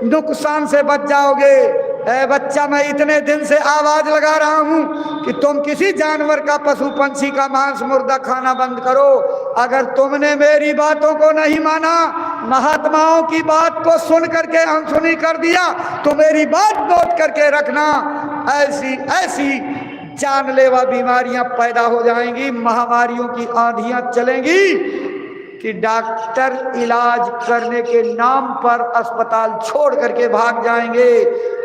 नुकसान से बच जाओगे। ए बच्चा, मैं इतने दिन से आवाज लगा रहा हूं कि तुम किसी जानवर का, पशु पंछी का मांस मुर्दा खाना बंद करो। अगर तुमने मेरी बातों को नहीं माना, महात्माओं की बात को सुन करके अनसुनी कर दिया, तो मेरी बात नोट करके रखना, ऐसी ऐसी जानलेवा बीमारियां पैदा हो जाएंगी, महामारियों की आंधियां चलेंगी कि डॉक्टर इलाज करने के नाम पर अस्पताल छोड़ करके भाग जाएंगे।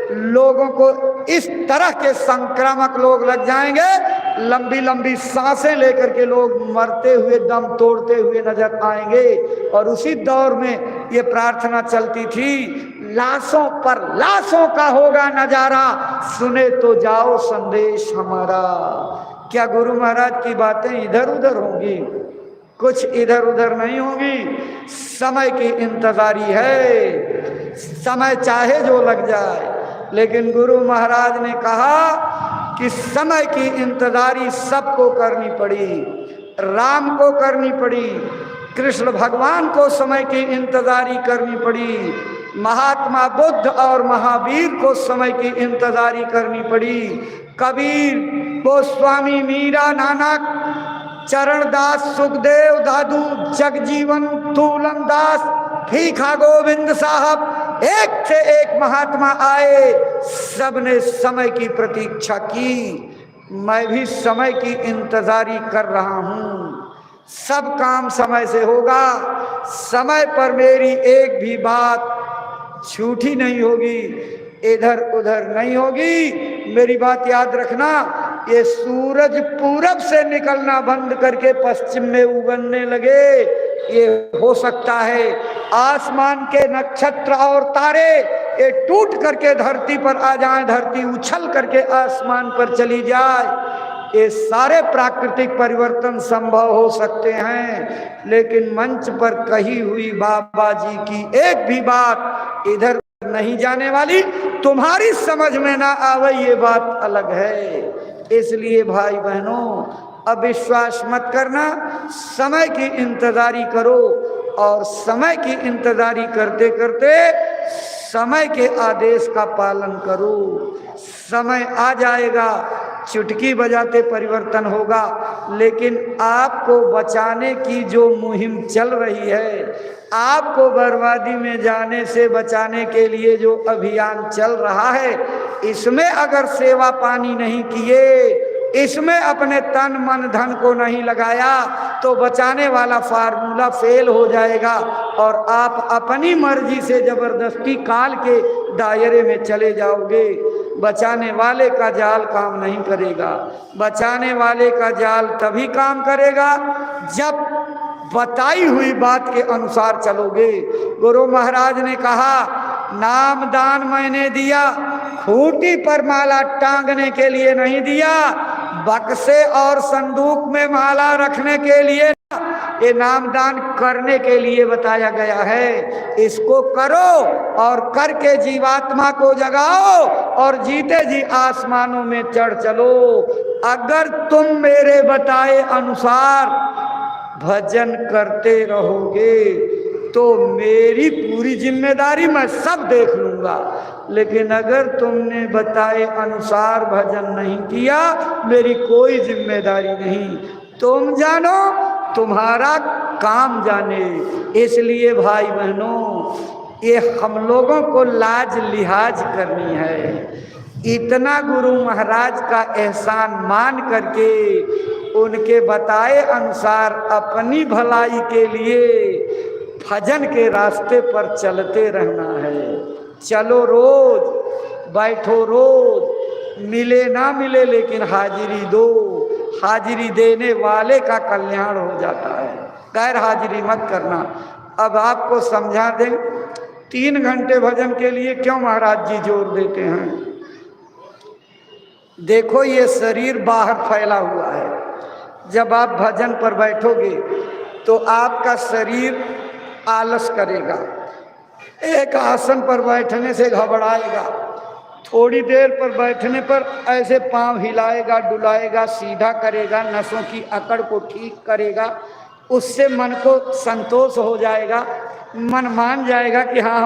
लोगों को इस तरह के संक्रामक लोग लग जाएंगे, लंबी लंबी सांसें लेकर के लोग मरते हुए, दम तोड़ते हुए नजर आएंगे। और उसी दौर में ये प्रार्थना चलती थी, लाशों पर लाशों का होगा नजारा, सुने तो जाओ संदेश हमारा। क्या गुरु महाराज की बातें इधर उधर होंगी? कुछ इधर उधर नहीं होगी। समय की इंतजारी है, समय चाहे जो लग जाए, लेकिन गुरु महाराज ने कहा कि समय की इंतजारी सबको करनी पड़ी। राम को करनी पड़ी, कृष्ण भगवान को समय की इंतजारी करनी पड़ी, महात्मा बुद्ध और महावीर को समय की इंतजारी करनी पड़ी, कबीर, गोस्वामी, मीरा, नानक, चरणदास, सुखदेव, दादू, जगजीवन, तूलन दास, भीखा गोविंद साहब, एक से एक महात्मा आए, सबने समय की प्रतीक्षा की। मैं भी समय की इंतजारी कर रहा हूं। सब काम समय से होगा, समय पर मेरी एक भी बात झूठी नहीं होगी, इधर उधर नहीं होगी। मेरी बात याद रखना, ये सूरज पूरब से निकलना बंद करके पश्चिम में उगने लगे, ये हो सकता है। आसमान के नक्षत्र और तारे ये टूट करके धरती पर आ जाएं, धरती उछल करके आसमान पर चली जाए। ये सारे प्राकृतिक परिवर्तन संभव हो सकते हैं, लेकिन मंच पर कही हुई बाबा जी की एक भी बात इधर नहीं जाने वाली। तुम्हारी समझ में ना आवे ये बात अलग है। इसलिए भाई बहनों, अविश्वास मत करना, समय की इंतजारी करो, और समय की इंतजारी करते करते समय के आदेश का पालन करो। समय आ जाएगा, चुटकी बजाते परिवर्तन होगा। लेकिन आपको बचाने की जो मुहिम चल रही है, आपको बर्बादी में जाने से बचाने के लिए जो अभियान चल रहा है, इसमें अगर सेवा पानी नहीं किए, इसमें अपने तन मन धन को नहीं लगाया, तो बचाने वाला फार्मूला फेल हो जाएगा और आप अपनी मर्जी से जबरदस्ती काल के दायरे में चले जाओगे। बचाने वाले का जाल काम नहीं करेगा। बचाने वाले का जाल तभी काम करेगा जब बताई हुई बात के अनुसार चलोगे। गुरु महाराज ने कहा, नाम दान मैंने दिया, खूंटी पर माला टांगने के लिए नहीं दिया, बक्से और संदूक में माला रखने के लिए, ये नाम दान करने के लिए बताया गया है। इसको करो और करके जीवात्मा को जगाओ और जीते जी आसमानों में चढ़ चलो। अगर तुम मेरे बताए अनुसार भजन करते रहोगे तो मेरी पूरी जिम्मेदारी मैं सब देख लूंगा। लेकिन अगर तुमने बताए अनुसार भजन नहीं किया, मेरी कोई जिम्मेदारी नहीं। तुम जानो, तुम्हारा काम जाने। इसलिए भाई बहनों, ये हम लोगों को लाज लिहाज करनी है। इतना गुरु महाराज का एहसान मान करके उनके बताए अनुसार अपनी भलाई के लिए भजन के रास्ते पर चलते रहना है। चलो रोज, बैठो रोज, मिले ना मिले लेकिन हाजिरी दो। हाजिरी देने वाले का कल्याण हो जाता है, गैर हाजिरी मत करना। अब आपको समझा दें, 3 घंटे भजन के लिए क्यों महाराज जी जोर देते हैं। देखो, ये शरीर बाहर फैला हुआ है। जब आप भजन पर बैठोगे तो आपका शरीर आलस करेगा, एक आसन पर बैठने से घबराएगा, थोड़ी देर पर बैठने पर ऐसे पांव हिलाएगा, डुलाएगा, सीधा करेगा, नसों की अकड़ को ठीक करेगा। उससे मन को संतोष हो जाएगा, मन मान जाएगा कि हाँ